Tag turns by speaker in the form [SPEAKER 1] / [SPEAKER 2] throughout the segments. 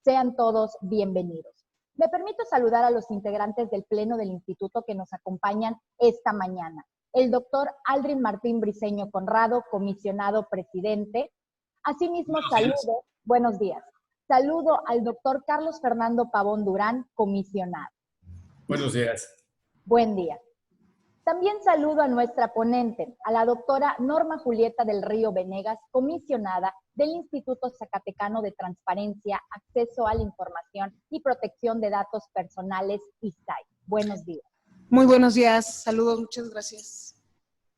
[SPEAKER 1] Sean todos bienvenidos. Me permito saludar a los integrantes del Pleno del Instituto que nos acompañan esta mañana. El doctor Aldrin Martín Briceño Conrado, comisionado presidente. Asimismo, buenos días. Saludo al doctor Carlos Fernando Pavón Durán, comisionado.
[SPEAKER 2] Buenos días.
[SPEAKER 1] Buen día. También saludo a nuestra ponente, a la doctora Norma Julieta del Río Venegas, comisionada del Instituto Zacatecano de Transparencia, Acceso a la Información y Protección de Datos Personales, ISAI. Buenos días.
[SPEAKER 3] Muy buenos días. Saludos, muchas gracias.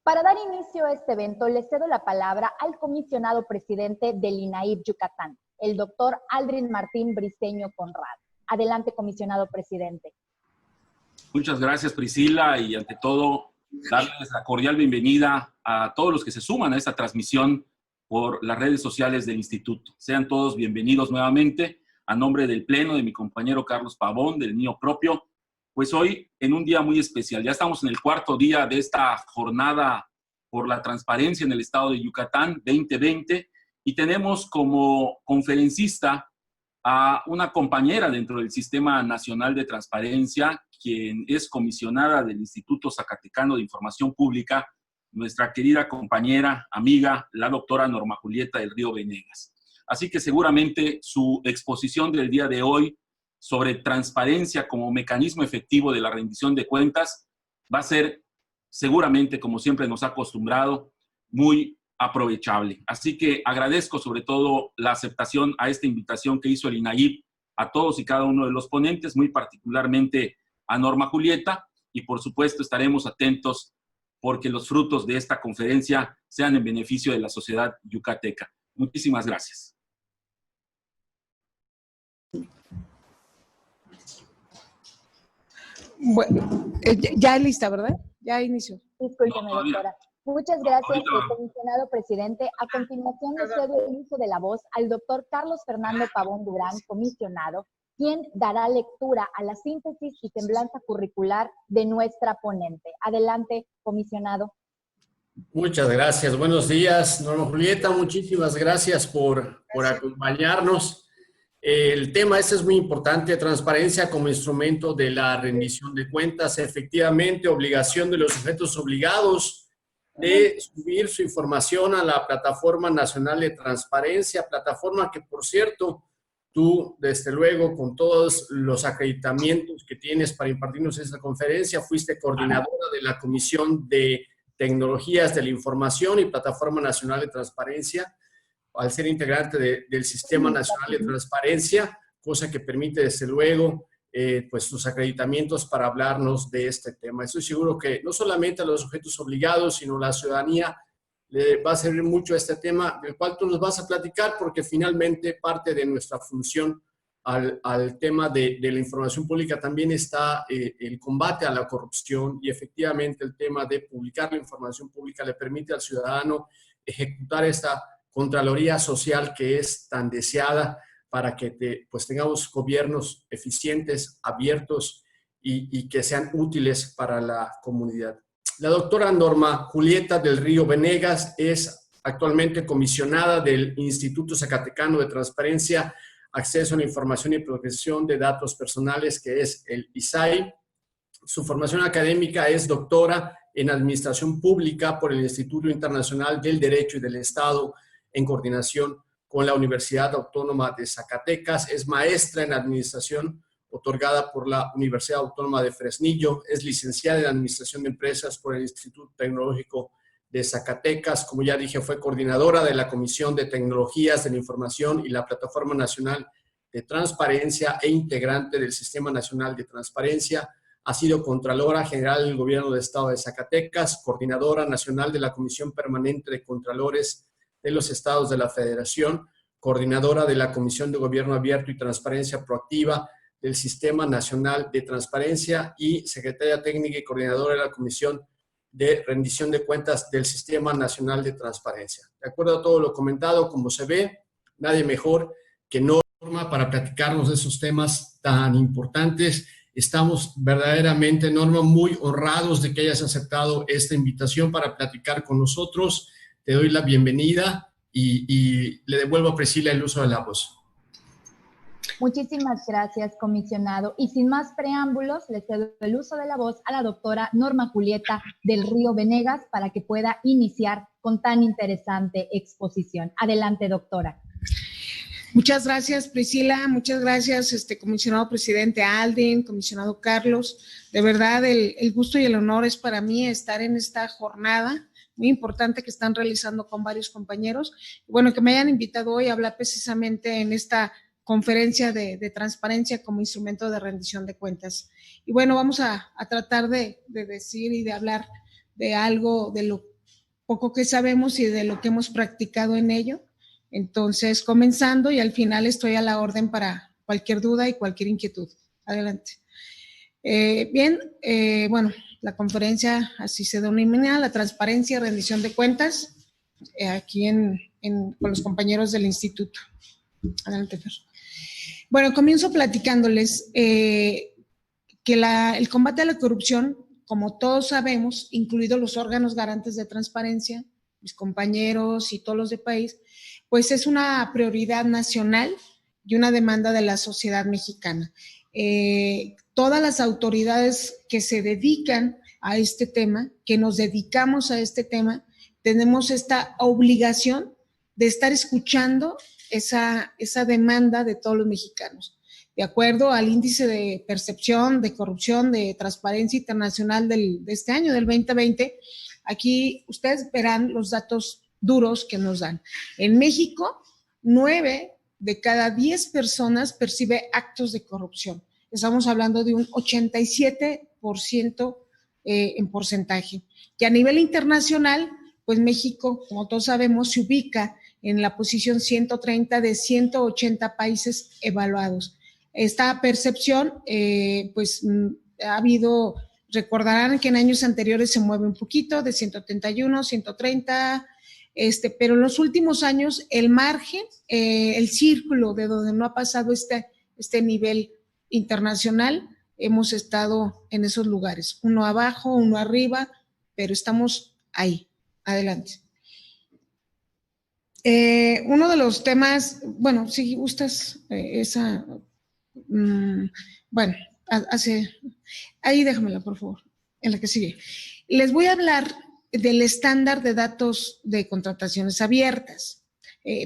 [SPEAKER 1] Para dar inicio a este evento, le cedo la palabra al comisionado presidente del INAIP Yucatán, el doctor Aldrin Martín Briceño Conrado. Adelante, comisionado presidente.
[SPEAKER 2] Muchas gracias, Priscila, y ante todo, darles la cordial bienvenida a todos los que se suman a esta transmisión por las redes sociales del Instituto. Sean todos bienvenidos nuevamente a nombre del Pleno, de mi compañero Carlos Pavón, del mío propio, pues hoy en un día muy especial. Ya estamos en el cuarto día de esta jornada por la transparencia en el estado de Yucatán 2020 y tenemos como conferencista a una compañera dentro del Sistema Nacional de Transparencia, quien es comisionada del Instituto Zacatecano de Información Pública, nuestra querida compañera, amiga, la doctora Norma Julieta del Río Venegas. Así que seguramente su exposición del día de hoy sobre transparencia como mecanismo efectivo de la rendición de cuentas va a ser seguramente, como siempre nos ha acostumbrado, muy aprovechable. Así que agradezco sobre todo la aceptación a esta invitación que hizo el INAIP a todos y cada uno de los ponentes, muy particularmente a Norma Julieta, y por supuesto estaremos atentos porque los frutos de esta conferencia sean en beneficio de la sociedad yucateca. Muchísimas gracias.
[SPEAKER 3] Bueno, ya lista, ¿verdad? Ya inició.
[SPEAKER 1] Discúlpeme, doctora. Muchas gracias, comisionado presidente. A continuación, le cedo el uso de la voz al doctor Carlos Fernando Pavón Durán, comisionado, quien dará lectura a la síntesis y semblanza curricular de nuestra ponente. Adelante, comisionado.
[SPEAKER 4] Muchas gracias. Buenos días, Norma Julieta. Muchísimas gracias por acompañarnos. El tema este es muy importante, transparencia como instrumento de la rendición de cuentas. Efectivamente, obligación de los sujetos obligados de subir su información a la Plataforma Nacional de Transparencia, plataforma que, por cierto, tú, desde luego, con todos los acreditamientos que tienes para impartirnos esta conferencia, fuiste coordinadora de la Comisión de Tecnologías de la Información y Plataforma Nacional de Transparencia, al ser integrante del Sistema Nacional de Transparencia, cosa que permite, desde luego, pues sus acreditamientos para hablarnos de este tema. Estoy seguro que no solamente a los sujetos obligados, sino a la ciudadanía le va a servir mucho este tema, del cual tú nos vas a platicar, porque finalmente parte de nuestra función al tema de la información pública también está el combate a la corrupción, y efectivamente el tema de publicar la información pública le permite al ciudadano ejecutar esta Contraloría Social que es tan deseada para que pues tengamos gobiernos eficientes, abiertos y que sean útiles para la comunidad. La doctora Norma Julieta del Río Venegas es actualmente comisionada del Instituto Zacatecano de Transparencia, Acceso a la Información y Protección de Datos Personales, que es el ISAI. Su formación académica es doctora en Administración Pública por el Instituto Internacional del Derecho y del Estado, en coordinación con la Universidad Autónoma de Zacatecas. Es maestra en Administración otorgada por la Universidad Autónoma de Fresnillo. Es licenciada en Administración de Empresas por el Instituto Tecnológico de Zacatecas. Como ya dije, fue coordinadora de la Comisión de Tecnologías de la Información y la Plataforma Nacional de Transparencia e integrante del Sistema Nacional de Transparencia. Ha sido Contralora General del Gobierno del Estado de Zacatecas, Coordinadora Nacional de la Comisión Permanente de Contralores de los Estados de la Federación, Coordinadora de la Comisión de Gobierno Abierto y Transparencia Proactiva del Sistema Nacional de Transparencia y Secretaria Técnica y Coordinadora de la Comisión de Rendición de Cuentas del Sistema Nacional de Transparencia. De acuerdo a todo lo comentado, como se ve, nadie mejor que Norma para platicarnos de esos temas tan importantes. Estamos verdaderamente, Norma, muy honrados de que hayas aceptado esta invitación para platicar con nosotros. Te doy la bienvenida y le devuelvo a Priscila el uso de la voz.
[SPEAKER 1] Muchísimas gracias, comisionado. Y sin más preámbulos, le cedo el uso de la voz a la doctora Norma Julieta del Río Venegas para que pueda iniciar con tan interesante exposición. Adelante, doctora.
[SPEAKER 3] Muchas gracias, Priscila. Muchas gracias, comisionado presidente Aldrin, comisionado Carlos. De verdad, el gusto y el honor es para mí estar en esta jornada muy importante que están realizando con varios compañeros. Bueno, que me hayan invitado hoy a hablar precisamente en esta conferencia de transparencia como instrumento de rendición de cuentas. Y bueno, vamos a tratar de decir y de hablar de algo, de lo poco que sabemos y de lo que hemos practicado en ello. Entonces, comenzando, y al final estoy a la orden para cualquier duda y cualquier inquietud. Adelante. Bueno, la conferencia así se denomina, la transparencia y rendición de cuentas, aquí con los compañeros del instituto. Adelante, Fer. Bueno, comienzo platicándoles que el combate a la corrupción, como todos sabemos, incluidos los órganos garantes de transparencia, mis compañeros y todos los del país, pues es una prioridad nacional y una demanda de la sociedad mexicana. Todas las autoridades que se dedican a este tema, que nos dedicamos a este tema, tenemos esta obligación de estar escuchando esa demanda de todos los mexicanos. De acuerdo al índice de percepción de corrupción de Transparencia Internacional de este año, del 2020, aquí ustedes verán los datos duros que nos dan. En México, 9 de cada 10 personas percibe actos de corrupción. Estamos hablando de un 87% en porcentaje. Que a nivel internacional, pues México, como todos sabemos, se ubica en la posición 130 de 180 países evaluados. Esta percepción, pues ha habido, recordarán que en años anteriores se mueve un poquito, de 131, 130, pero en los últimos años el margen, el círculo de donde no ha pasado este nivel internacional, hemos estado en esos lugares, uno abajo, uno arriba, pero estamos ahí. Adelante. Uno de los temas, bueno, si gustas bueno, ahí déjamela, por favor, en la que sigue. Les voy a hablar del estándar de datos de contrataciones abiertas.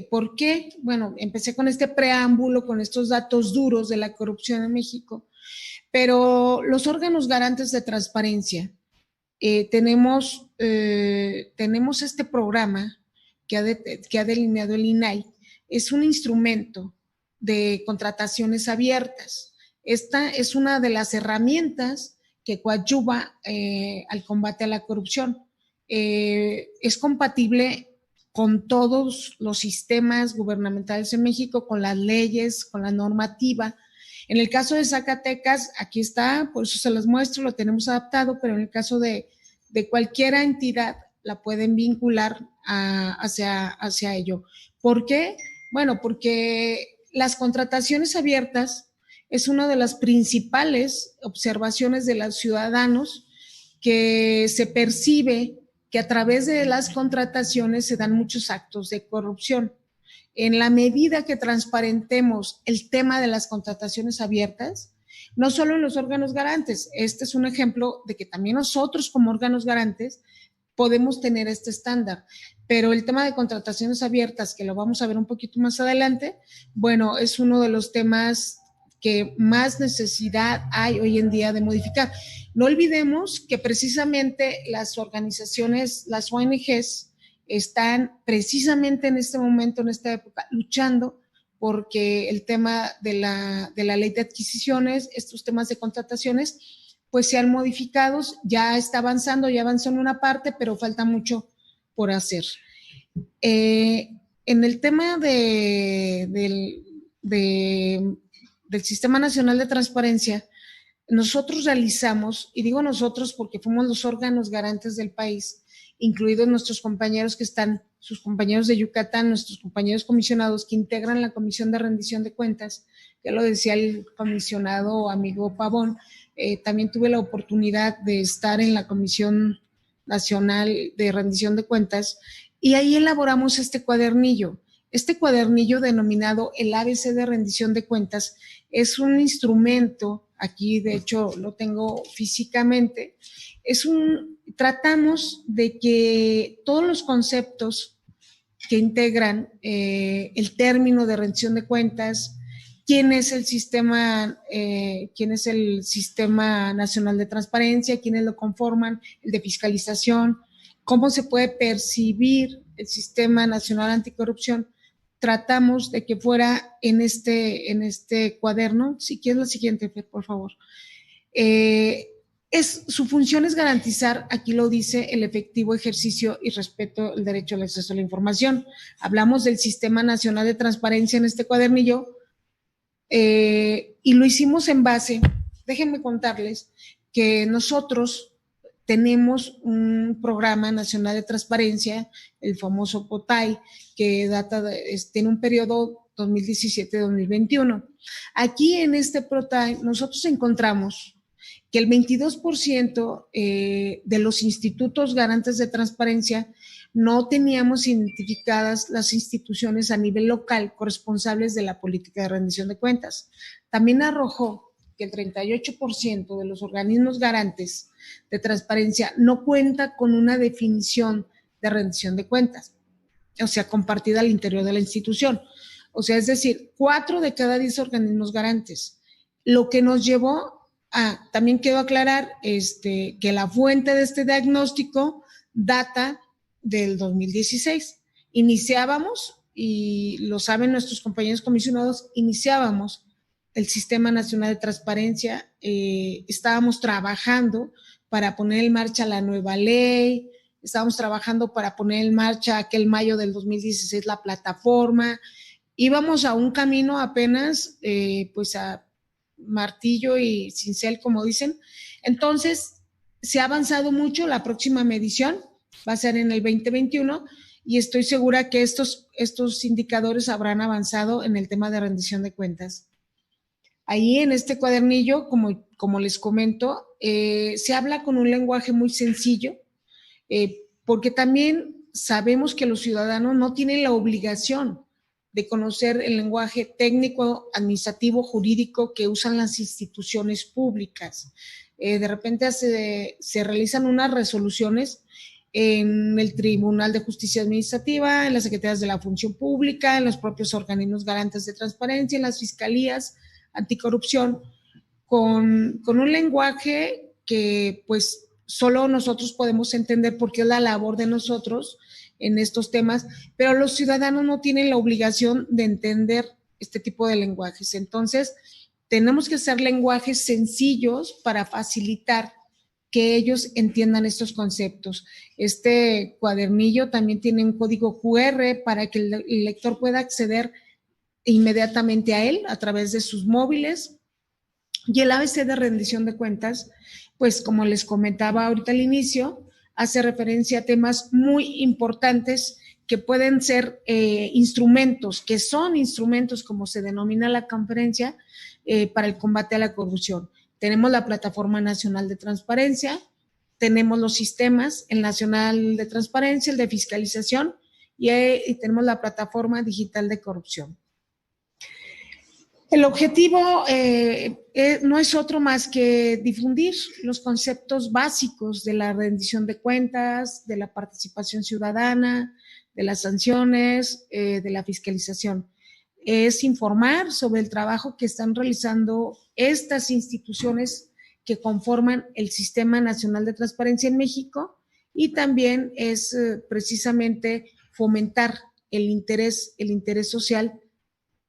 [SPEAKER 3] ¿Por qué? Bueno, empecé con este preámbulo, con estos datos duros de la corrupción en México, pero los órganos garantes de transparencia, tenemos este programa que ha delineado el INAI, es un instrumento de contrataciones abiertas. Esta es una de las herramientas que coadyuva al combate a la corrupción. Es compatible con todos los sistemas gubernamentales en México, con las leyes, con la normativa. En el caso de Zacatecas, aquí está, por eso se los muestro, lo tenemos adaptado, pero en el caso de cualquier entidad la pueden vincular hacia ello. ¿Por qué? Bueno, porque las contrataciones abiertas es una de las principales observaciones de los ciudadanos, que se percibe que a través de las contrataciones se dan muchos actos de corrupción. En la medida que transparentemos el tema de las contrataciones abiertas, no solo en los órganos garantes, este es un ejemplo de que también nosotros como órganos garantes podemos tener este estándar, pero el tema de contrataciones abiertas, que lo vamos a ver un poquito más adelante, bueno, es uno de los temas que más necesidad hay hoy en día de modificar. No olvidemos que precisamente las organizaciones, las ONGs, están precisamente en este momento, en esta época, luchando porque el tema de la ley de adquisiciones, estos temas de contrataciones, pues sean modificados. Ya está avanzando, ya avanzó en una parte, pero falta mucho por hacer. En el tema del Sistema Nacional de Transparencia, nosotros realizamos, y digo nosotros porque fuimos los órganos garantes del país, incluidos nuestros compañeros que están, sus compañeros de Yucatán, nuestros compañeros comisionados que integran la Comisión de Rendición de Cuentas, ya lo decía el comisionado amigo Pavón. También tuve la oportunidad de estar en la Comisión Nacional de Rendición de Cuentas y ahí elaboramos este cuadernillo. Este cuadernillo denominado el ABC de rendición de cuentas es un instrumento, aquí de hecho lo tengo físicamente, tratamos de que todos los conceptos que integran el término de rendición de cuentas, quién es el Sistema Nacional de Transparencia, quiénes lo conforman, el de fiscalización, cómo se puede percibir el Sistema Nacional Anticorrupción. Tratamos de que fuera en este cuaderno. Si quieres la siguiente, Fer, por favor. Su función es garantizar, aquí lo dice, el efectivo ejercicio y respeto al derecho al acceso a la información. Hablamos del Sistema Nacional de Transparencia en este cuadernillo y lo hicimos en base, déjenme contarles que nosotros tenemos un programa nacional de transparencia, el famoso POTAI, que tiene un periodo 2017-2021. Aquí en este POTAI nosotros encontramos que el 22% de los institutos garantes de transparencia no teníamos identificadas las instituciones a nivel local corresponsables de la política de rendición de cuentas. También arrojó que el 38% de los organismos garantes de transparencia no cuenta con una definición de rendición de cuentas, o sea, compartida al interior de la institución. O sea, es decir, 4 de cada 10 organismos garantes. Lo que nos llevó también quiero aclarar que la fuente de este diagnóstico data del 2016. Iniciábamos, y lo saben nuestros compañeros comisionados, iniciábamos el Sistema Nacional de Transparencia, estábamos trabajando para poner en marcha la nueva ley, estábamos trabajando para poner en marcha aquel mayo del 2016 la plataforma, íbamos a un camino apenas pues a martillo y cincel, como dicen. Entonces, se ha avanzado mucho. La próxima medición va a ser en el 2021 y estoy segura que estos indicadores habrán avanzado en el tema de rendición de cuentas. Ahí en este cuadernillo, como les comento, se habla con un lenguaje muy sencillo, porque también sabemos que los ciudadanos no tienen la obligación de conocer el lenguaje técnico, administrativo, jurídico que usan las instituciones públicas. De repente se realizan unas resoluciones en el Tribunal de Justicia Administrativa, en las Secretarías de la Función Pública, en los propios organismos garantes de transparencia, en las fiscalías anticorrupción, con un lenguaje que pues solo nosotros podemos entender porque es la labor de nosotros en estos temas, pero los ciudadanos no tienen la obligación de entender este tipo de lenguajes. Entonces, tenemos que hacer lenguajes sencillos para facilitar que ellos entiendan estos conceptos. Este cuadernillo también tiene un código QR para que el lector pueda acceder inmediatamente a él a través de sus móviles. Y el ABC de rendición de cuentas, pues como les comentaba ahorita al inicio, hace referencia a temas muy importantes que pueden ser instrumentos, que son instrumentos, como se denomina la conferencia, para el combate a la corrupción. Tenemos la Plataforma Nacional de Transparencia, tenemos los sistemas, el Nacional de Transparencia, el de Fiscalización, y tenemos la Plataforma Digital de Corrupción. El objetivo no es otro más que difundir los conceptos básicos de la rendición de cuentas, de la participación ciudadana, de las sanciones, de la fiscalización. Es informar sobre el trabajo que están realizando estas instituciones que conforman el Sistema Nacional de Transparencia en México, y también es precisamente fomentar el interés social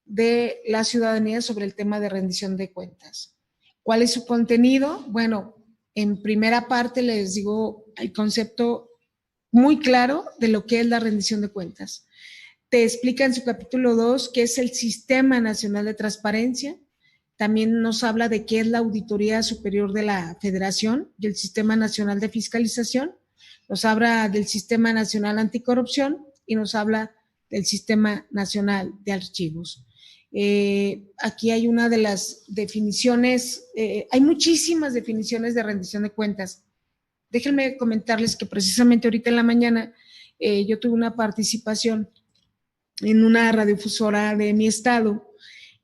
[SPEAKER 3] de la ciudadanía sobre el tema de rendición de cuentas. ¿Cuál es su contenido? Bueno, en primera parte les digo el concepto muy claro de lo que es la rendición de cuentas. Te explica en su capítulo 2 qué es el Sistema Nacional de Transparencia. También nos habla de qué es la Auditoría Superior de la Federación y el Sistema Nacional de Fiscalización. Nos habla del Sistema Nacional Anticorrupción y nos habla del Sistema Nacional de Archivos. Aquí hay una de las definiciones, hay muchísimas definiciones de rendición de cuentas. Déjenme comentarles que precisamente ahorita en la mañana yo tuve una participación en una radiodifusora de mi estado,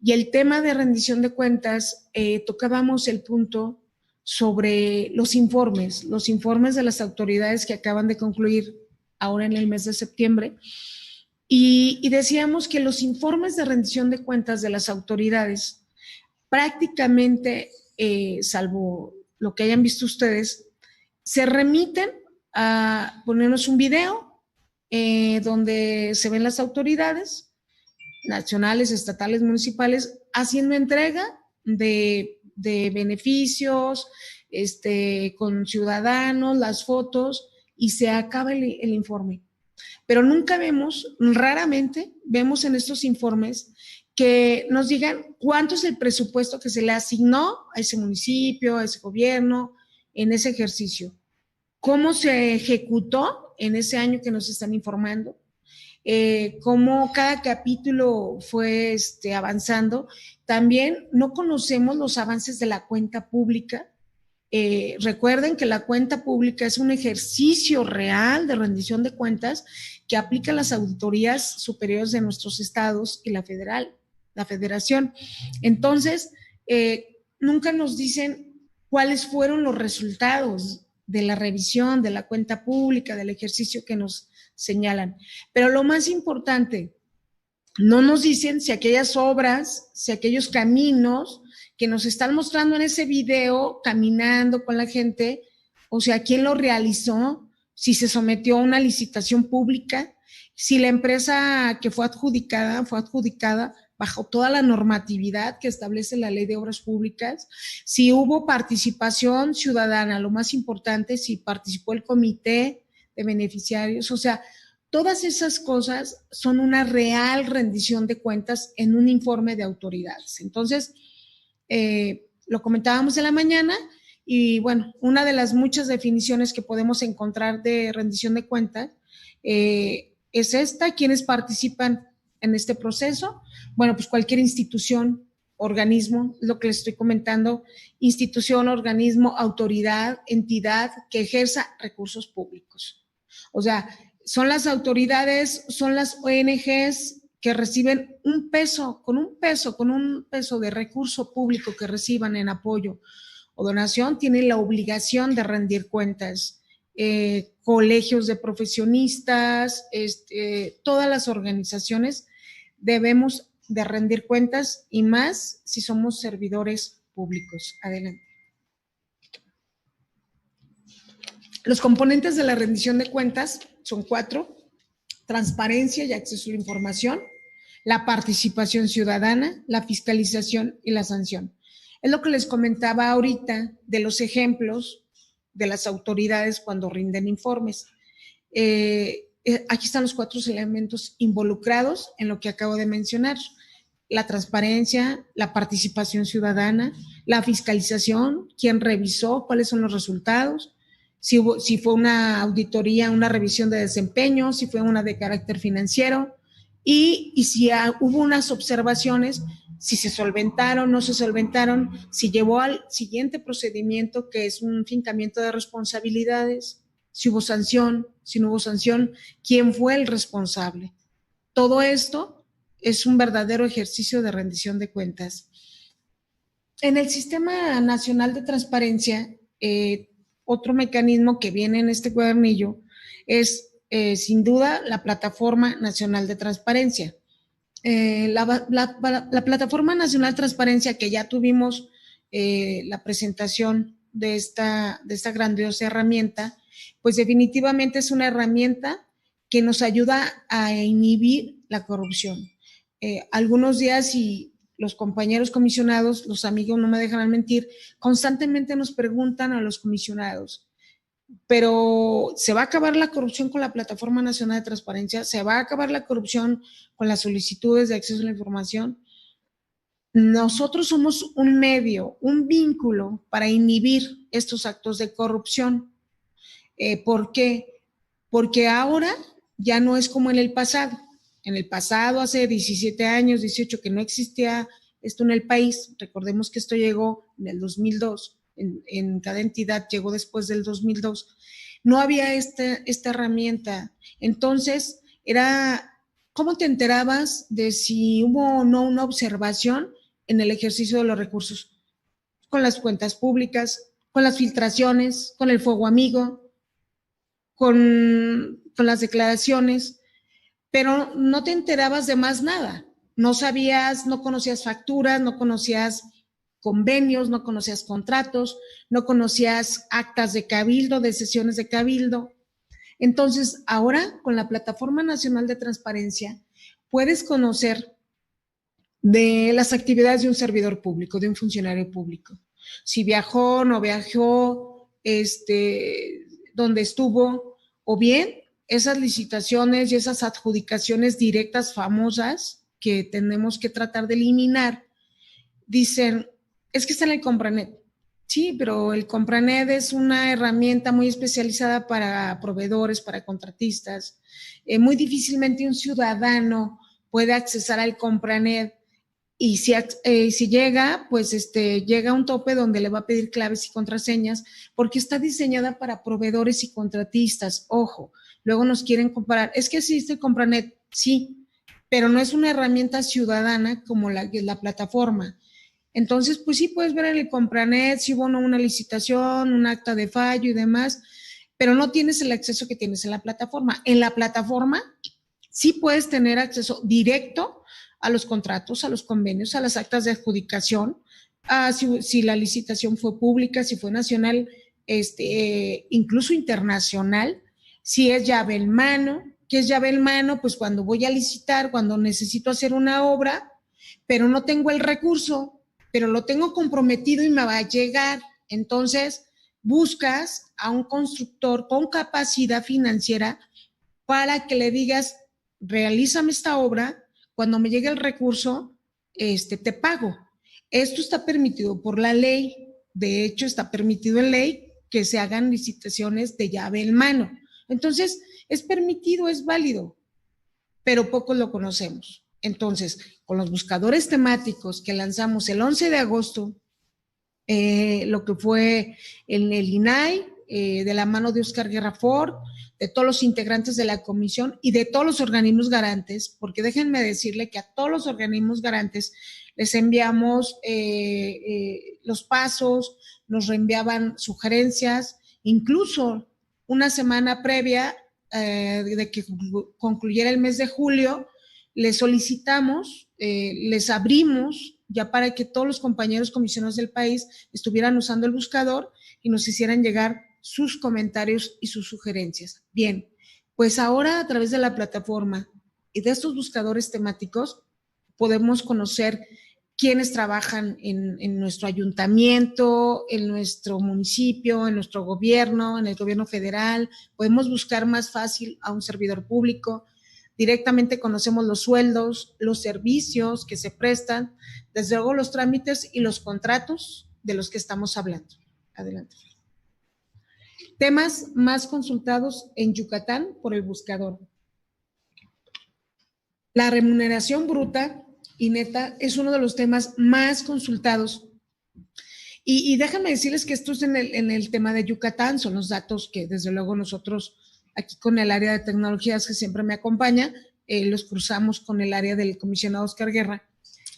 [SPEAKER 3] y el tema de rendición de cuentas, tocábamos el punto sobre los informes de las autoridades que acaban de concluir ahora en el mes de septiembre, y decíamos que los informes de rendición de cuentas de las autoridades prácticamente, salvo lo que hayan visto ustedes, se remiten a ponernos un video donde se ven las autoridades nacionales, estatales, municipales, haciendo entrega de beneficios, con ciudadanos, las fotos, y se acaba el informe. Pero nunca vemos, raramente vemos en estos informes que nos digan cuánto es el presupuesto que se le asignó a ese municipio, a ese gobierno, en ese ejercicio. Cómo se ejecutó en ese año que nos están informando, cómo cada capítulo fue avanzando. También no conocemos los avances de la cuenta pública. Recuerden que la cuenta pública es un ejercicio real de rendición de cuentas que aplica las auditorías superiores de nuestros estados y la federación. Entonces, nunca nos dicen cuáles fueron los resultados de la revisión de la cuenta pública, del ejercicio que nos señalan. Pero lo más importante, no nos dicen si aquellas obras, si aquellos caminos que nos están mostrando en ese video, caminando con la gente, o sea, quién lo realizó, si se sometió a una licitación pública, si la empresa que fue adjudicada bajo toda la normatividad que establece la Ley de Obras Públicas, si hubo participación ciudadana, lo más importante, si participó el comité de beneficiarios, o sea, todas esas cosas son una real rendición de cuentas en un informe de autoridades. Entonces, lo comentábamos en la mañana y bueno, una de las muchas definiciones que podemos encontrar de rendición de cuentas es esta. ¿Quiénes participan en este proceso? Bueno, pues cualquier institución, organismo, lo que les estoy comentando, institución, organismo, autoridad, entidad que ejerza recursos públicos. O sea, son las autoridades, son las ONGs que reciben un peso de recurso público que reciban en apoyo o donación, tienen la obligación de rendir cuentas. Colegios de profesionistas, todas las organizaciones debemos de rendir cuentas y más si somos servidores públicos. Adelante. Los componentes de la rendición de cuentas son 4: transparencia y acceso a la información, la participación ciudadana, la fiscalización y la sanción. Es lo que les comentaba ahorita de los ejemplos de las autoridades cuando rinden informes. Aquí están los 4 elementos involucrados en lo que acabo de mencionar: la transparencia, la participación ciudadana, la fiscalización, quién revisó, cuáles son los resultados, si fue una auditoría, una revisión de desempeño, si fue una de carácter financiero, y si hubo unas observaciones, si se solventaron, no se solventaron, si llevó al siguiente procedimiento, que es un fincamiento de responsabilidades, si hubo sanción, si no hubo sanción, quién fue el responsable. Todo esto es un verdadero ejercicio de rendición de cuentas. En el Sistema Nacional de Transparencia, otro mecanismo que viene en este cuadernillo es, sin duda, la Plataforma Nacional de Transparencia. La Plataforma Nacional de Transparencia, que ya tuvimos la presentación de esta grandiosa herramienta, pues definitivamente es una herramienta que nos ayuda a inhibir la corrupción. Algunos días, y los compañeros comisionados, los amigos no me dejarán mentir, constantemente nos preguntan a los comisionados, pero ¿se va a acabar la corrupción con la Plataforma Nacional de Transparencia? ¿Se va a acabar la corrupción con las solicitudes de acceso a la información? Nosotros somos un medio, un vínculo para inhibir estos actos de corrupción. ¿Por qué? Porque ahora ya no es como en el pasado. En el pasado, hace 17 años, 18, que no existía esto en el país. Recordemos que esto llegó en el 2002, en cada entidad llegó después del 2002. No había esta herramienta. Entonces, era ¿cómo te enterabas de si hubo o no una observación en el ejercicio de los recursos? Con las cuentas públicas, con las filtraciones, con el fuego amigo, con las declaraciones, pero no te enterabas de más nada. No sabías, no conocías facturas, no conocías convenios, no conocías contratos, no conocías actas de cabildo, de sesiones de cabildo. Entonces, ahora con la Plataforma Nacional de Transparencia, puedes conocer de las actividades de un servidor público, de un funcionario público. Si viajó, no viajó, dónde estuvo, o bien esas licitaciones y esas adjudicaciones directas famosas que tenemos que tratar de eliminar, dicen, es que está en el Compranet. Sí, pero el Compranet es una herramienta muy especializada para proveedores, para contratistas. Muy difícilmente un ciudadano puede accesar al Compranet y si llega, pues llega a un tope donde le va a pedir claves y contraseñas porque está diseñada para proveedores y contratistas. Ojo, luego nos quieren comparar. Es que existe el Compranet, sí, pero no es una herramienta ciudadana como la plataforma. Entonces, pues sí puedes ver en el Compranet si hubo una licitación, un acta de fallo y demás, pero no tienes el acceso que tienes en la plataforma. En la plataforma sí puedes tener acceso directo a los contratos, a los convenios, a las actas de adjudicación, si la licitación fue pública, si fue nacional, incluso internacional, si es llave en mano. ¿Qué es llave en mano? Pues cuando voy a licitar, cuando necesito hacer una obra, pero no tengo el recurso, pero lo tengo comprometido y me va a llegar. Entonces, buscas a un constructor con capacidad financiera para que le digas, realízame esta obra, cuando me llegue el recurso, te pago. Esto está permitido por la ley. De hecho, está permitido en ley que se hagan licitaciones de llave en mano. Entonces, es permitido, es válido, pero pocos lo conocemos. Entonces, con los buscadores temáticos que lanzamos el 11 de agosto, lo que fue en el INAI, de la mano de Oscar Guerra Ford, de todos los integrantes de la comisión y de todos los organismos garantes, porque déjenme decirle que a todos los organismos garantes les enviamos los pasos, nos reenviaban sugerencias, incluso una semana previa de que concluyera el mes de julio, les solicitamos, les abrimos ya para que todos los compañeros comisionados del país estuvieran usando el buscador y nos hicieran llegar sus comentarios y sus sugerencias. Bien, pues ahora a través de la plataforma y de estos buscadores temáticos podemos conocer quiénes trabajan en nuestro ayuntamiento, en nuestro municipio, en nuestro gobierno, en el gobierno federal. Podemos buscar más fácil a un servidor público. Directamente conocemos los sueldos, los servicios que se prestan, desde luego los trámites y los contratos de los que estamos hablando. Adelante. Temas más consultados en Yucatán por el buscador. La remuneración bruta y neta es uno de los temas más consultados. Y déjenme decirles que esto es en el tema de Yucatán, son los datos que desde luego nosotros aquí con el área de tecnologías que siempre me acompaña, los cruzamos con el área del comisionado Oscar Guerra,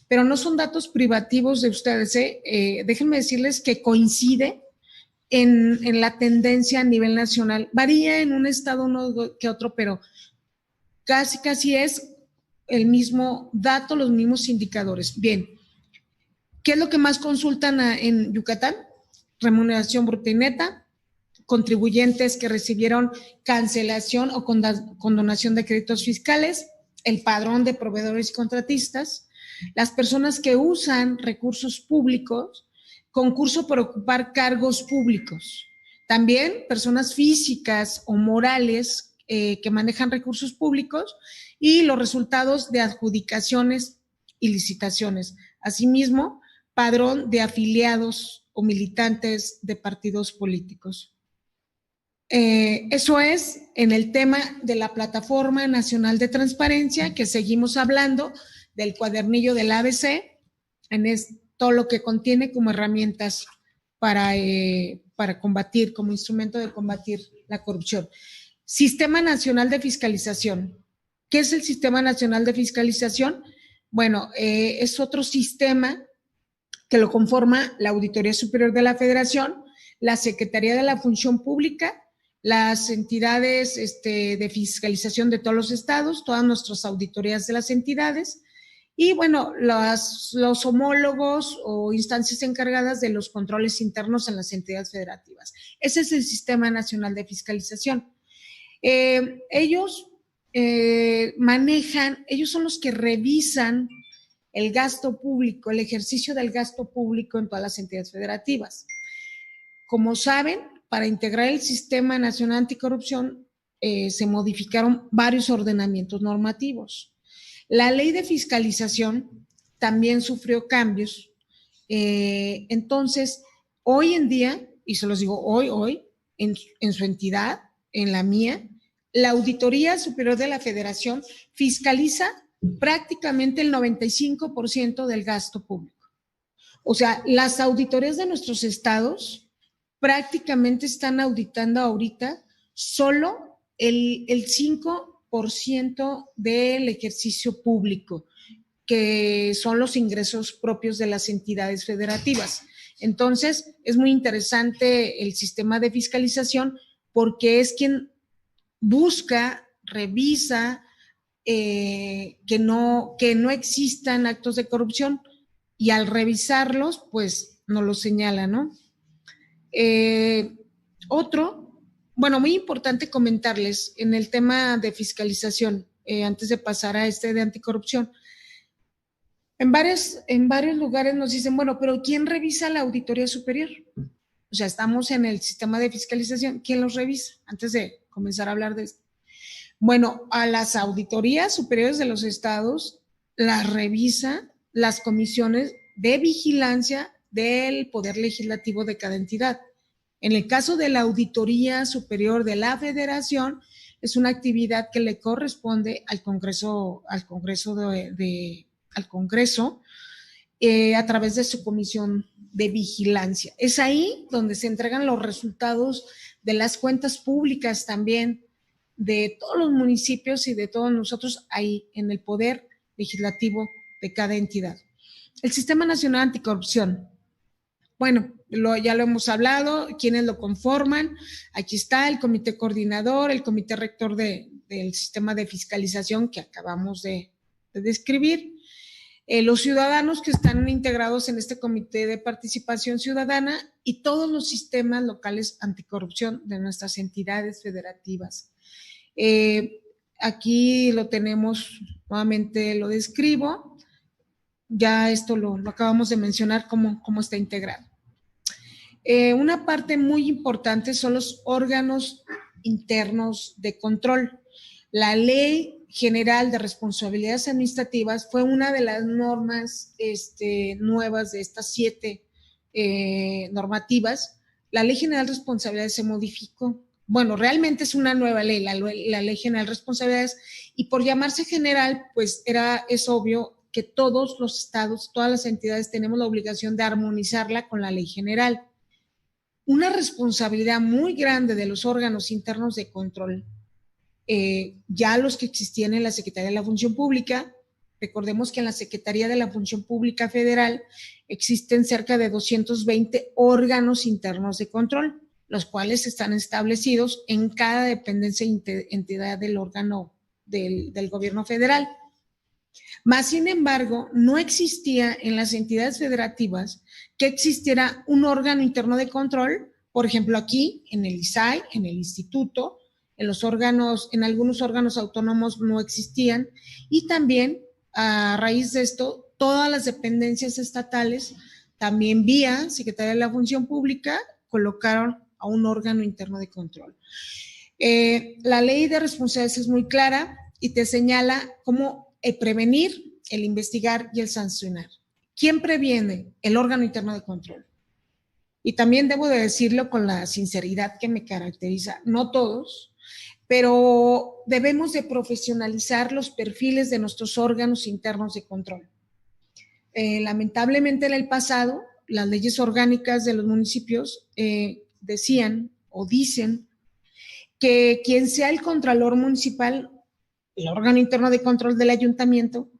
[SPEAKER 3] pero no son datos privativos de ustedes. Déjenme decirles que coincide en la tendencia a nivel nacional. Varía en un estado uno que otro, pero casi es el mismo dato, los mismos indicadores. Bien, ¿qué es lo que más consultan en Yucatán? Remuneración bruta y neta, contribuyentes que recibieron cancelación o condonación de créditos fiscales, el padrón de proveedores y contratistas, las personas que usan recursos públicos, concurso por ocupar cargos públicos, también personas físicas o morales que manejan recursos públicos y los resultados de adjudicaciones y licitaciones. Asimismo, padrón de afiliados o militantes de partidos políticos. Eso es en el tema de la Plataforma Nacional de Transparencia, que seguimos hablando del cuadernillo del ABC, todo lo que contiene como herramientas para combatir, como instrumento de combatir la corrupción. Sistema Nacional de Fiscalización. ¿Qué es el Sistema Nacional de Fiscalización? Bueno, es otro sistema que lo conforma la Auditoría Superior de la Federación, la Secretaría de la Función Pública, las entidades de fiscalización de todos los estados, todas nuestras auditorías de las entidades y, bueno, los homólogos o instancias encargadas de los controles internos en las entidades federativas. Ese es el Sistema Nacional de Fiscalización. Ellos ellos son los que revisan el gasto público, el ejercicio del gasto público en todas las entidades federativas. Como saben, para integrar el Sistema Nacional Anticorrupción se modificaron varios ordenamientos normativos. La ley de fiscalización también sufrió cambios. Entonces, hoy en día, y se los digo hoy, en su entidad, en la mía, la Auditoría Superior de la Federación fiscaliza prácticamente el 95% del gasto público. O sea, las auditorías de nuestros estados prácticamente están auditando ahorita solo el 5% del ejercicio público, que son los ingresos propios de las entidades federativas. Entonces, es muy interesante el sistema de fiscalización porque es quien busca, revisa que no existan actos de corrupción y al revisarlos, pues nos lo señala, ¿no? Muy importante comentarles en el tema de fiscalización, antes de pasar a de anticorrupción. En varios lugares nos dicen, bueno, pero ¿quién revisa la Auditoría Superior? O sea, estamos en el sistema de fiscalización, ¿quién los revisa? Antes de comenzar a hablar de esto. Bueno, a las auditorías superiores de los estados las revisa las comisiones de vigilancia del Poder Legislativo de cada entidad. En el caso de la Auditoría Superior de la Federación, es una actividad que le corresponde al Congreso, a través de su comisión de vigilancia. Es ahí donde se entregan los resultados de las cuentas públicas también de todos los municipios y de todos nosotros ahí en el Poder Legislativo de cada entidad. El Sistema Nacional Anticorrupción. Bueno, ya lo hemos hablado, quiénes lo conforman. Aquí está el comité coordinador, el comité rector del sistema de fiscalización que acabamos de describir. Los ciudadanos que están integrados en este comité de participación ciudadana y todos los sistemas locales anticorrupción de nuestras entidades federativas. Aquí lo tenemos, nuevamente lo describo. Ya esto lo acabamos de mencionar cómo está integrado. Una parte muy importante son los órganos internos de control. La Ley General de Responsabilidades Administrativas fue una de las normas nuevas de estas 7 normativas. La Ley General de Responsabilidades se modificó. Bueno, realmente es una nueva ley, la Ley General de Responsabilidades, y por llamarse general, pues es obvio que todos los estados, todas las entidades tenemos la obligación de armonizarla con la Ley General. Una responsabilidad muy grande de los órganos internos de control, ya los que existían en la Secretaría de la Función Pública. Recordemos que en la Secretaría de la Función Pública Federal existen cerca de 220 órganos internos de control, los cuales están establecidos en cada dependencia e entidad del órgano del gobierno federal. Más sin embargo, no existía en las entidades federativas que existiera un órgano interno de control, por ejemplo aquí en el ISAI, en el instituto, en algunos órganos autónomos no existían, y también a raíz de esto, todas las dependencias estatales, también vía Secretaría de la Función Pública, colocaron a un órgano interno de control. La ley de responsabilidades es muy clara y te señala cómo prevenir, el investigar y el sancionar. ¿Quién previene? El órgano interno de control. Y también debo de decirlo con la sinceridad que me caracteriza, no todos, pero debemos de profesionalizar los perfiles de nuestros órganos internos de control. Lamentablemente en el pasado, las leyes orgánicas de los municipios decían o dicen que quien sea el contralor municipal el órgano interno de control del ayuntamiento,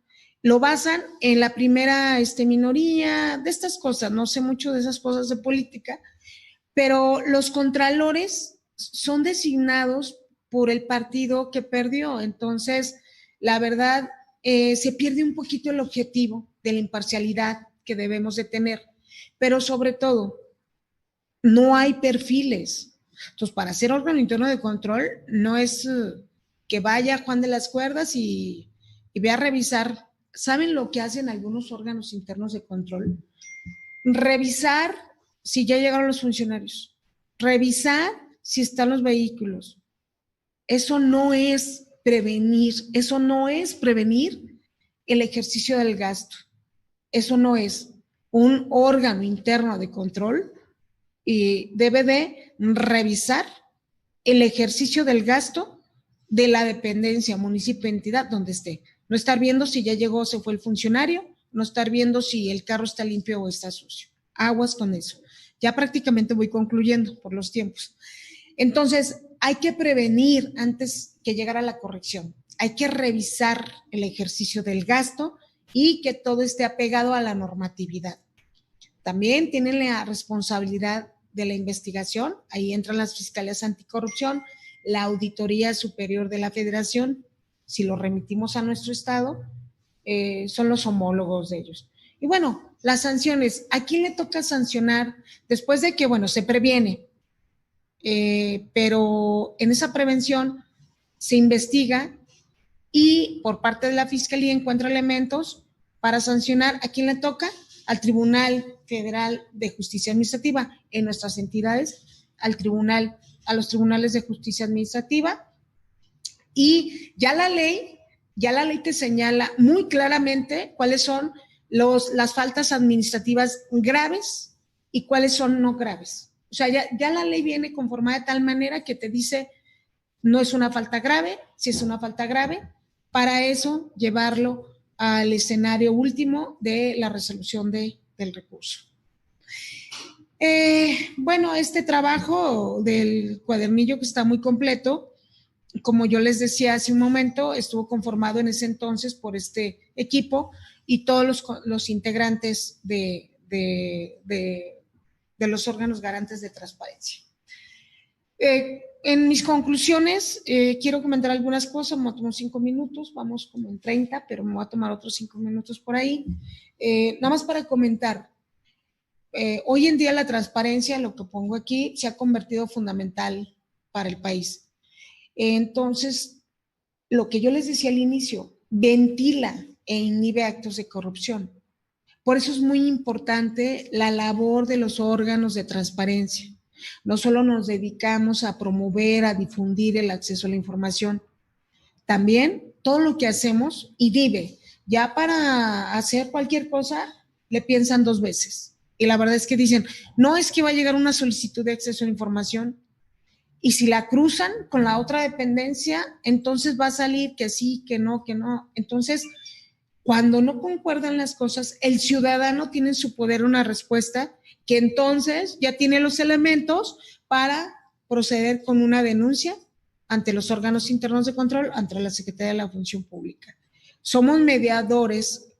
[SPEAKER 3] lo basan en la primera minoría de estas cosas. No sé mucho de esas cosas de política, pero los contralores son designados por el partido que perdió. Entonces, la verdad, se pierde un poquito el objetivo de la imparcialidad que debemos de tener, pero sobre todo, no hay perfiles. Entonces, para ser órgano interno de control, no es que vaya Juan de las Cuerdas y vea a revisar. ¿Saben lo que hacen algunos órganos internos de control? Revisar si ya llegaron los funcionarios, revisar si están los vehículos. Eso no es prevenir, eso no es prevenir el ejercicio del gasto. Eso no es un órgano interno de control y debe de revisar el ejercicio del gasto de la dependencia, municipio, entidad, donde esté. No estar viendo si ya llegó o se fue el funcionario, no estar viendo si el carro está limpio o está sucio. Aguas con eso. Ya prácticamente voy concluyendo por los tiempos. Entonces, hay que prevenir antes que llegar a la corrección. Hay que revisar el ejercicio del gasto y que todo esté apegado a la normatividad. También tienen la responsabilidad de la investigación. Ahí entran las fiscalías anticorrupción, la Auditoría Superior de la Federación. Si lo remitimos a nuestro estado, son los homólogos de ellos. Y bueno, las sanciones. ¿A quién le toca sancionar después de que, bueno, se previene? Pero en esa prevención se investiga y por parte de la Fiscalía encuentra elementos para sancionar. ¿A quién le toca? Al Tribunal Federal de Justicia Administrativa. En nuestras entidades, a los tribunales de justicia administrativa. Y ya la ley te señala muy claramente cuáles son las faltas administrativas graves y cuáles son no graves. O sea, ya la ley viene conformada de tal manera que te dice, no es una falta grave, si es una falta grave, para eso llevarlo al escenario último de la resolución del recurso. Bueno, este trabajo del cuadernillo que está muy completo, como yo les decía hace un momento, estuvo conformado en ese entonces por este equipo y todos los integrantes de los órganos garantes de transparencia. En mis conclusiones, quiero comentar algunas cosas. Me voy a tomar 5 minutos, vamos como en 30, pero me voy a tomar otros 5 minutos por ahí. Nada más para comentar, hoy en día la transparencia, lo que pongo aquí, se ha convertido fundamental para el país. Entonces, lo que yo les decía al inicio, ventila e inhibe actos de corrupción. Por eso es muy importante la labor de los órganos de transparencia. No solo nos dedicamos a promover, a difundir el acceso a la información, también todo lo que hacemos inhibe. Ya para hacer cualquier cosa le piensan 2 veces. Y la verdad es que dicen, no es que va a llegar una solicitud de acceso a la información, y si la cruzan con la otra dependencia, entonces va a salir que sí, que no, que no. Entonces, cuando no concuerdan las cosas, el ciudadano tiene en su poder una respuesta que entonces ya tiene los elementos para proceder con una denuncia ante los órganos internos de control, ante la Secretaría de la Función Pública. Somos mediadores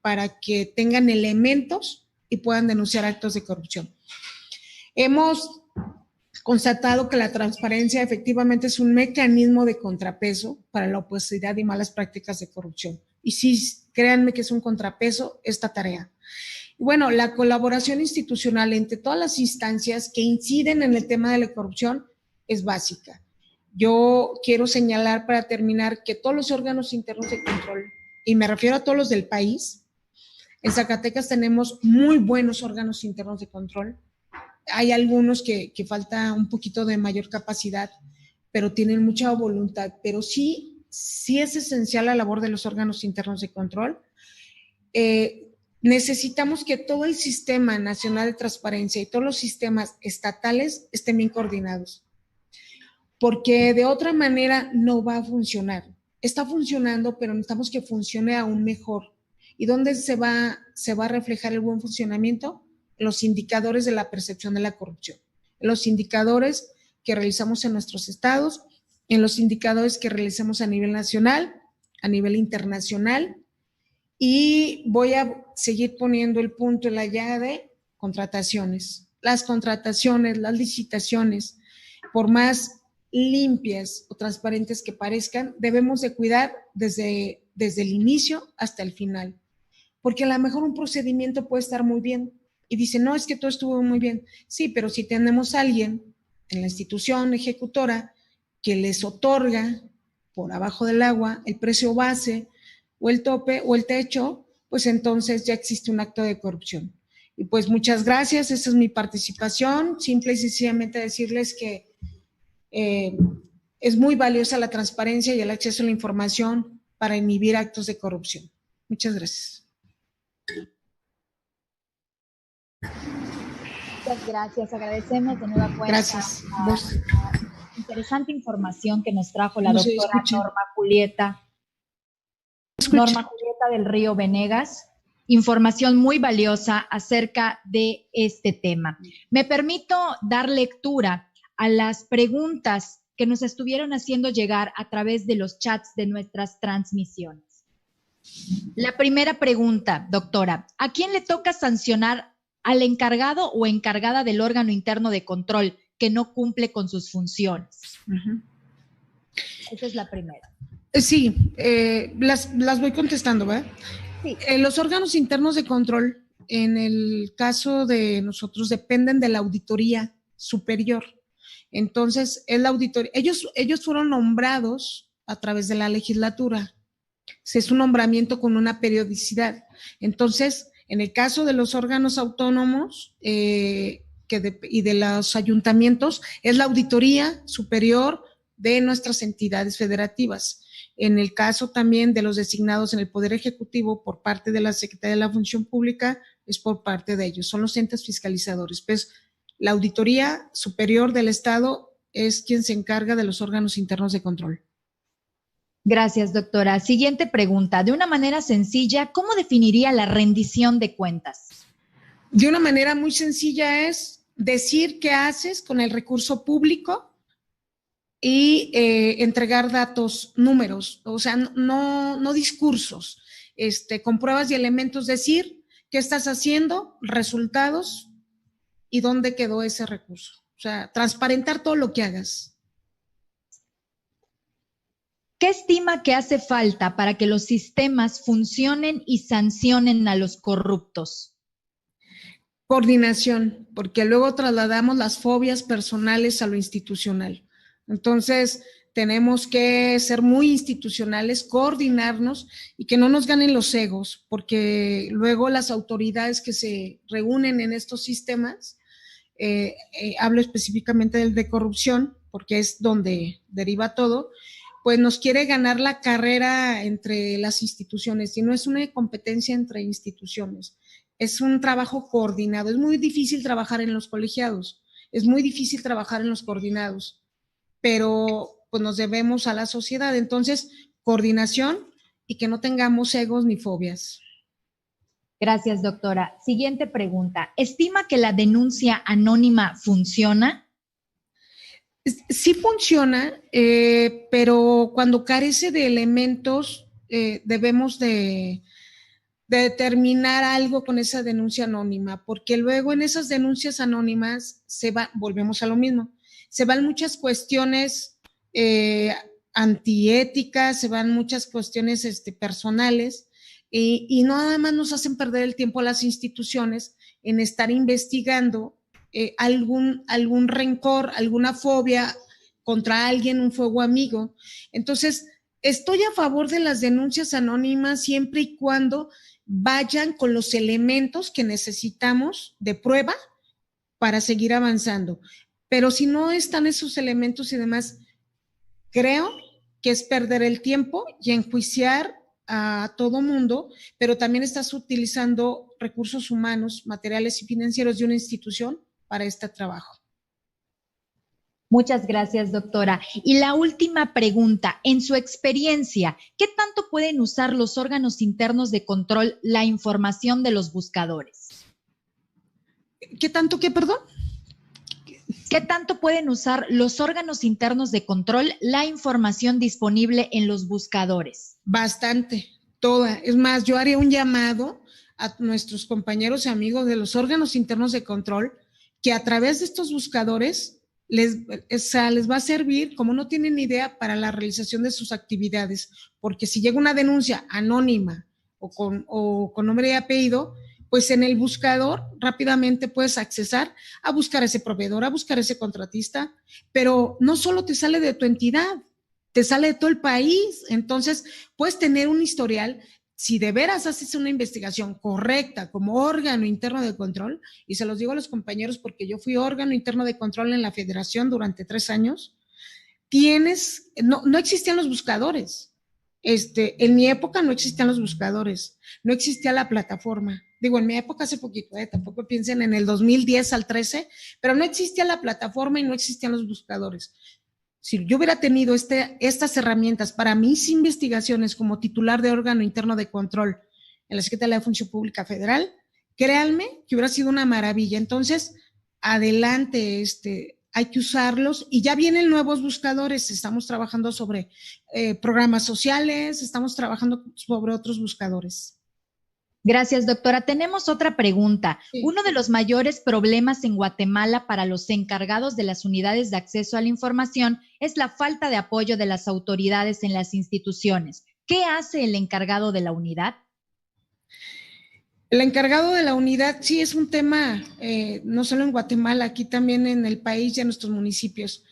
[SPEAKER 3] para que tengan elementos y puedan denunciar actos de corrupción. Hemos constatado que la transparencia efectivamente es un mecanismo de contrapeso para la opacidad y malas prácticas de corrupción. Y sí, créanme que es un contrapeso esta tarea. Bueno, la colaboración institucional entre todas las instancias que inciden en el tema de la corrupción es básica. Yo quiero señalar para terminar que todos los órganos internos de control, y me refiero a todos los del país, en Zacatecas tenemos muy buenos órganos internos de control. Hay algunos que falta un poquito de mayor capacidad, pero tienen mucha voluntad. Pero sí es esencial la labor de los órganos internos de control. Necesitamos que todo el sistema nacional de transparencia y todos los sistemas estatales estén bien coordinados, porque de otra manera no va a funcionar. Está funcionando, pero necesitamos que funcione aún mejor. ¿Y dónde se va a reflejar el buen funcionamiento? Los indicadores de la percepción de la corrupción, los indicadores que realizamos en nuestros estados en los indicadores que realizamos a nivel nacional, a nivel internacional, y voy a seguir poniendo el punto en la llave de contrataciones. Las contrataciones, las licitaciones, por más limpias o transparentes que parezcan, debemos de cuidar desde el inicio hasta el final, porque a lo mejor un procedimiento puede estar muy bien y dice, no, es que todo estuvo muy bien. Sí, pero si tenemos a alguien en la institución ejecutora que les otorga por abajo del agua el precio base o el tope o el techo, pues entonces ya existe un acto de corrupción. Y pues muchas gracias, esa es mi participación, simple y sencillamente decirles que es muy valiosa la transparencia y el acceso a la información para inhibir actos de corrupción. Muchas gracias.
[SPEAKER 1] Muchas gracias, agradecemos de nueva cuenta.
[SPEAKER 3] Gracias.
[SPEAKER 1] A interesante información que nos trajo la doctora Norma Julieta del Río Venegas. Información muy valiosa acerca de este tema. Me permito dar lectura a las preguntas que nos estuvieron haciendo llegar a través de los chats de nuestras transmisiones. La primera pregunta, doctora, ¿a quién le toca sancionar al encargado o encargada del órgano interno de control que no cumple con sus funciones? Esa es la primera.
[SPEAKER 3] Sí, las voy contestando, ¿verdad? Sí. Los órganos internos de control, en el caso de nosotros, dependen de la auditoría superior. Entonces, el auditor, ellos fueron nombrados a través de la legislatura. Es un nombramiento con una periodicidad. Entonces, en el caso de los órganos autónomos y de los ayuntamientos, es la auditoría superior de nuestras entidades federativas. En el caso también de los designados en el Poder Ejecutivo por parte de la Secretaría de la Función Pública, es por parte de ellos, son los entes fiscalizadores. Pues la Auditoría Superior del Estado es quien se encarga de los órganos internos de control.
[SPEAKER 1] Gracias, doctora. Siguiente pregunta. De una manera sencilla, ¿cómo definiría la rendición de cuentas?
[SPEAKER 3] De una manera muy sencilla es decir qué haces con el recurso público y entregar datos, números, o sea, no discursos, con pruebas y elementos, decir qué estás haciendo, resultados y dónde quedó ese recurso. O sea, transparentar todo lo que hagas.
[SPEAKER 1] ¿Qué estima que hace falta para que los sistemas funcionen y sancionen a los corruptos?
[SPEAKER 3] Coordinación, porque luego trasladamos las fobias personales a lo institucional. Entonces, tenemos que ser muy institucionales, coordinarnos y que no nos ganen los egos, porque luego las autoridades que se reúnen en estos sistemas, hablo específicamente del de corrupción, porque es donde deriva todo, pues nos quiere ganar la carrera entre las instituciones, y no es una competencia entre instituciones, es un trabajo coordinado. Es muy difícil trabajar en los colegiados, es muy difícil trabajar en los coordinados, pero pues nos debemos a la sociedad. Entonces, coordinación y que no tengamos egos ni fobias.
[SPEAKER 1] Gracias, doctora. Siguiente pregunta. ¿Estima que la denuncia anónima funciona?
[SPEAKER 3] Sí funciona, pero cuando carece de elementos, debemos de determinar algo con esa denuncia anónima, porque luego en esas denuncias anónimas volvemos a lo mismo, se van muchas cuestiones antiéticas, se van muchas cuestiones personales, y nada más nos hacen perder el tiempo a las instituciones en estar investigando algún rencor, alguna fobia contra alguien, un fuego amigo. Entonces, estoy a favor de las denuncias anónimas siempre y cuando vayan con los elementos que necesitamos de prueba para seguir avanzando. Pero si no están esos elementos y demás, creo que es perder el tiempo y enjuiciar a todo mundo, pero también estás utilizando recursos humanos, materiales y financieros de una institución para este trabajo.
[SPEAKER 1] Muchas gracias, doctora. Y la última pregunta, en su experiencia, ¿qué tanto pueden usar los órganos internos de control la información de los buscadores?
[SPEAKER 3] ¿Qué tanto qué, perdón?
[SPEAKER 1] ¿Qué tanto pueden usar los órganos internos de control la información disponible en los buscadores?
[SPEAKER 3] Bastante, toda. Es más, yo haría un llamado a nuestros compañeros y amigos de los órganos internos de control que a través de estos buscadores les va a servir, como no tienen idea, para la realización de sus actividades, porque si llega una denuncia anónima o con nombre y apellido, pues en el buscador rápidamente puedes accesar a buscar a ese proveedor, a buscar a ese contratista, pero no solo te sale de tu entidad, te sale de todo el país. Entonces puedes tener un historial. Si de veras haces una investigación correcta como órgano interno de control, y se los digo a los compañeros porque yo fui órgano interno de control en la federación durante 3 años, no existían los buscadores. En mi época no existían los buscadores, no existía la plataforma. Digo, en mi época hace poquito, tampoco piensen en el 2010 al 13, pero no existía la plataforma y no existían los buscadores. Si yo hubiera tenido estas herramientas para mis investigaciones como titular de órgano interno de control en la Secretaría de Función Pública Federal, créanme que hubiera sido una maravilla. Entonces, adelante, hay que usarlos y ya vienen nuevos buscadores. Estamos trabajando sobre programas sociales, estamos trabajando sobre otros buscadores.
[SPEAKER 1] Gracias, doctora. Tenemos otra pregunta.
[SPEAKER 3] Sí.
[SPEAKER 1] Uno de los mayores problemas en Guatemala para los encargados de las unidades de acceso a la información es la falta de apoyo de las autoridades en las instituciones. ¿Qué hace el encargado de la unidad?
[SPEAKER 3] El encargado de la unidad sí es un tema, no solo en Guatemala, aquí también en el país y en nuestros municipios.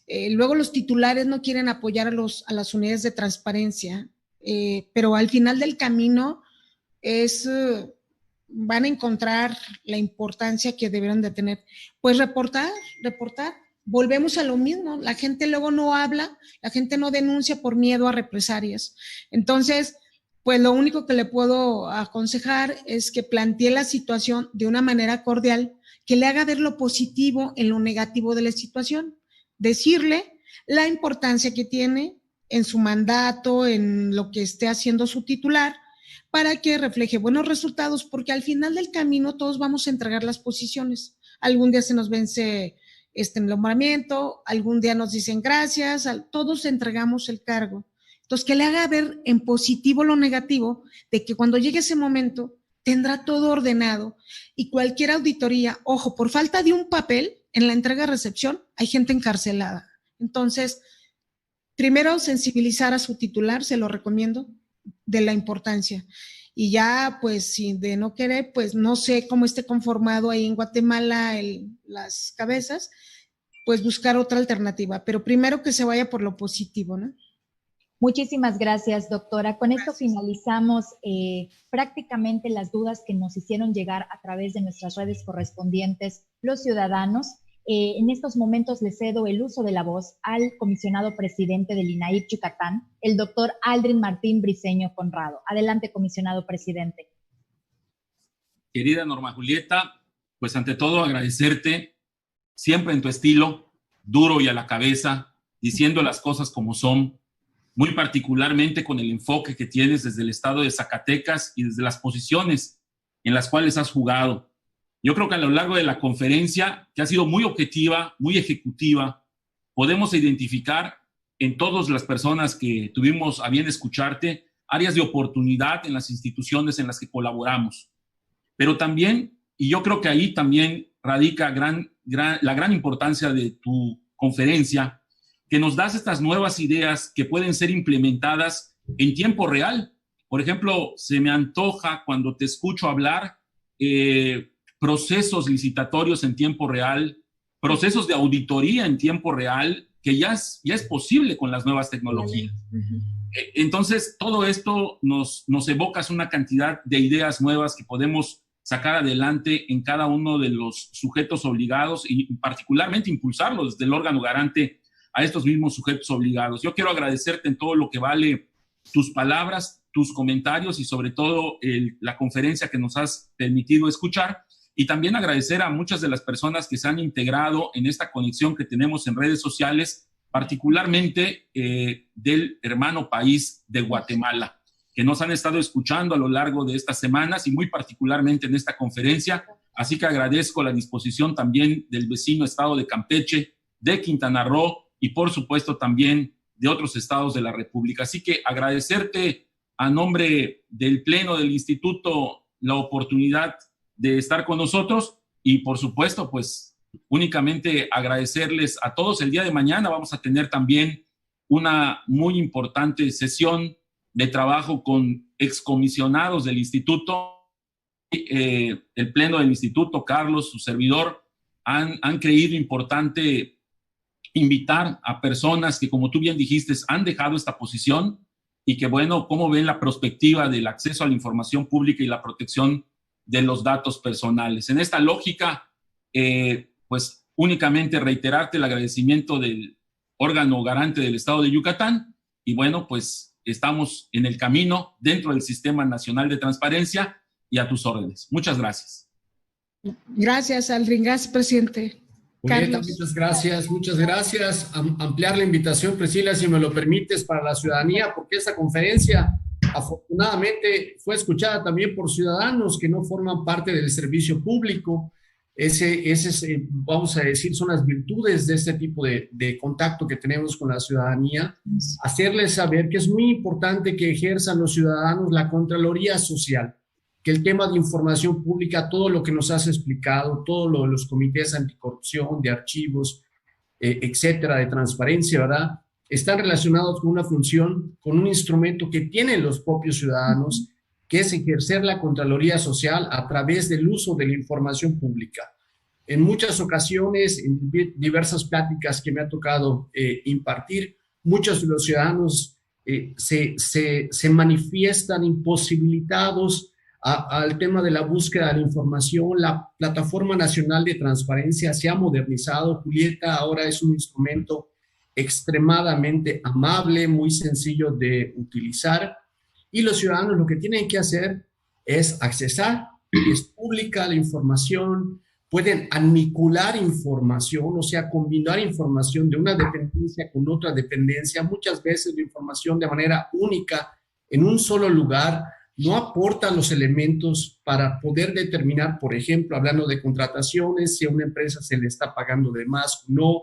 [SPEAKER 3] Luego los titulares no quieren apoyar a las unidades de transparencia, pero al final del camino van a encontrar la importancia que deberán de tener. Pues reportar. Volvemos a lo mismo. La gente luego no habla, la gente no denuncia por miedo a represalias. Entonces, pues lo único que le puedo aconsejar es que plantee la situación de una manera cordial, que le haga ver lo positivo en lo negativo de la situación. Decirle la importancia que tiene en su mandato, en lo que esté haciendo su titular, para que refleje buenos resultados, porque al final del camino todos vamos a entregar las posiciones. Algún día se nos vence el nombramiento, algún día nos dicen gracias, todos entregamos el cargo. Entonces, que le haga ver en positivo lo negativo, de que cuando llegue ese momento tendrá todo ordenado y cualquier auditoría, ojo, por falta de un papel en la entrega-recepción, hay gente encarcelada. Entonces, primero sensibilizar a su titular, se lo recomiendo, de la importancia. Y ya, pues, si de no querer, pues no sé cómo esté conformado ahí en Guatemala las cabezas, pues buscar otra alternativa, pero primero que se vaya por lo positivo, ¿no?
[SPEAKER 1] Muchísimas gracias, doctora. Con esto finalizamos prácticamente las dudas que nos hicieron llegar a través de nuestras redes correspondientes los ciudadanos. En estos momentos le cedo el uso de la voz al comisionado presidente del INAIP Yucatán, el doctor Aldrin Martín Briceño Conrado. Adelante, comisionado presidente.
[SPEAKER 2] Querida Norma Julieta, pues ante todo agradecerte, siempre en tu estilo, duro y a la cabeza, diciendo las cosas como son, muy particularmente con el enfoque que tienes desde el estado de Zacatecas y desde las posiciones en las cuales has jugado. Yo creo que a lo largo de la conferencia, que ha sido muy objetiva, muy ejecutiva, podemos identificar en todas las personas que tuvimos a bien escucharte áreas de oportunidad en las instituciones en las que colaboramos. Pero también, y yo creo que ahí también radica la gran importancia de tu conferencia, que nos das estas nuevas ideas que pueden ser implementadas en tiempo real. Por ejemplo, se me antoja cuando te escucho hablar procesos licitatorios en tiempo real, procesos de auditoría en tiempo real, que ya es posible con las nuevas tecnologías. Entonces, todo esto nos evoca una cantidad de ideas nuevas que podemos sacar adelante en cada uno de los sujetos obligados y particularmente impulsarlos desde el órgano garante a estos mismos sujetos obligados. Yo quiero agradecerte en todo lo que vale tus palabras, tus comentarios y sobre todo la conferencia que nos has permitido escuchar. Y también agradecer a muchas de las personas que se han integrado en esta conexión que tenemos en redes sociales, particularmente del hermano país de Guatemala, que nos han estado escuchando a lo largo de estas semanas y muy particularmente en esta conferencia, Así que agradezco la disposición también del vecino estado de Campeche, de Quintana Roo y por supuesto también de otros estados de la República. Así que agradecerte a nombre del Pleno del Instituto la oportunidad de estar con nosotros y por supuesto pues únicamente agradecerles a todos. El día de mañana vamos a tener también una muy importante sesión de trabajo con excomisionados del instituto. El Pleno del Instituto, Carlos, su servidor, han creído importante invitar a personas que, como tú bien dijiste, han dejado esta posición y que, bueno, cómo ven la perspectiva del acceso a la información pública y la protección de los datos personales. En esta lógica, pues únicamente reiterarte el agradecimiento del órgano garante del Estado de Yucatán y, bueno, pues estamos en el camino dentro del Sistema Nacional de Transparencia y a tus órdenes. Muchas gracias.
[SPEAKER 3] Gracias, Aldrin. Gracias, presidente.
[SPEAKER 4] Julieta,
[SPEAKER 3] Carlos.
[SPEAKER 4] muchas gracias, muchas gracias. Ampliar la invitación, Priscila, si me lo permites, para la ciudadanía, porque esta conferencia afortunadamente fue escuchada también por ciudadanos que no forman parte del servicio público. Vamos a decir, son las virtudes de este tipo de contacto que tenemos con la ciudadanía. Hacerles saber que es muy importante que ejerzan los ciudadanos la Contraloría Social, que el tema de información pública, todo lo que nos has explicado, todo lo de los comités anticorrupción, de archivos, etcétera, de transparencia, ¿verdad?, están relacionados con una función, con un instrumento que tienen los propios ciudadanos, que es ejercer la Contraloría Social a través del uso de la información pública. En muchas ocasiones, en diversas pláticas que me ha tocado impartir, muchos de los ciudadanos se manifiestan imposibilitados al tema de la búsqueda de la información. La Plataforma Nacional de Transparencia se ha modernizado, Julieta, ahora es un instrumento extremadamente amable, muy sencillo de utilizar, y los ciudadanos lo que tienen que hacer es accesar, es pública la información, pueden anicular información, o sea, combinar información de una dependencia con otra dependencia, muchas veces la información de manera única en un solo lugar no aporta los elementos para poder determinar, por ejemplo, hablando de contrataciones, si a una empresa se le está pagando de más o no,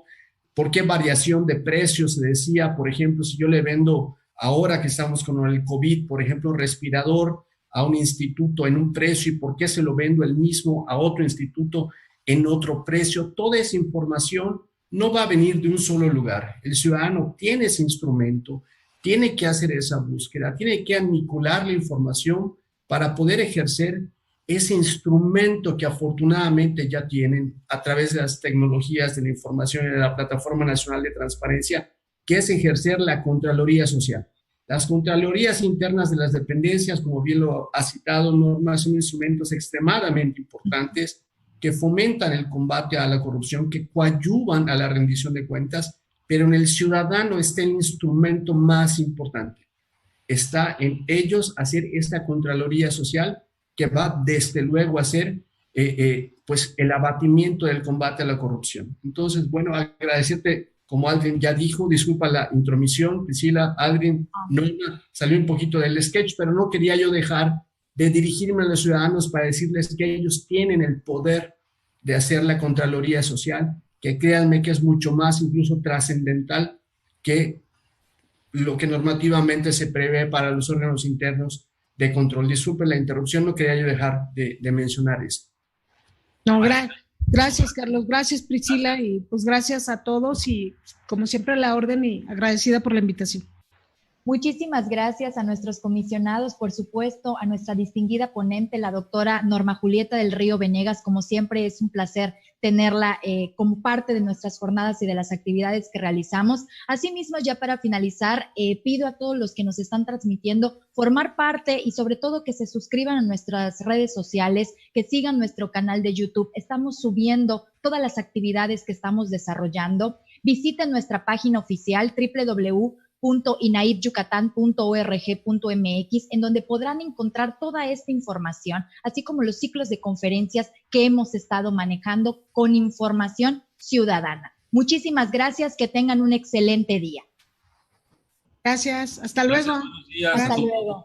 [SPEAKER 4] por qué variación de precios. Se decía, por ejemplo, si yo le vendo, ahora que estamos con el COVID, por ejemplo, un respirador a un instituto en un precio, y por qué se lo vendo el mismo a otro instituto en otro precio. Toda esa información no va a venir de un solo lugar. El ciudadano tiene ese instrumento, tiene que hacer esa búsqueda, tiene que anicular la información para poder ejercer ese instrumento que afortunadamente ya tienen a través de las tecnologías de la información y de la Plataforma Nacional de Transparencia, que es ejercer la Contraloría Social. Las Contralorías internas de las dependencias, como bien lo ha citado Norma, son instrumentos extremadamente importantes que fomentan el combate a la corrupción, que coadyuvan a la rendición de cuentas, pero en el ciudadano está el instrumento más importante. Está en ellos hacer esta Contraloría Social, que va desde luego a ser pues el abatimiento del combate a la corrupción. Entonces, bueno, agradecerte, como Aldrin ya dijo, disculpa la intromisión, Priscila, Aldrin, Norma, salió un poquito del sketch, pero no quería yo dejar de dirigirme a los ciudadanos para decirles que ellos tienen el poder de hacer la Contraloría Social, que créanme que es mucho más incluso trascendental que lo que normativamente se prevé para los órganos internos de control. Disculpe la interrupción, no quería yo dejar de mencionar esto.
[SPEAKER 3] No, gracias, Carlos, gracias, Priscila, y pues gracias a todos y como siempre a la orden y agradecida por la invitación.
[SPEAKER 1] Muchísimas gracias a nuestros comisionados, por supuesto, a nuestra distinguida ponente, la doctora Norma Julieta del Río Venegas. Como siempre, es un placer tenerla como parte de nuestras jornadas y de las actividades que realizamos. Asimismo, ya para finalizar, pido a todos los que nos están transmitiendo formar parte y sobre todo que se suscriban a nuestras redes sociales, que sigan nuestro canal de YouTube. Estamos subiendo todas las actividades que estamos desarrollando. Visiten nuestra página oficial www.inaipyucatán.org.mx, en donde podrán encontrar toda esta información, así como los ciclos de conferencias que hemos estado manejando con información ciudadana. Muchísimas gracias, que tengan un excelente día.
[SPEAKER 3] Gracias, hasta luego.
[SPEAKER 2] Buenos días.
[SPEAKER 1] Hasta luego.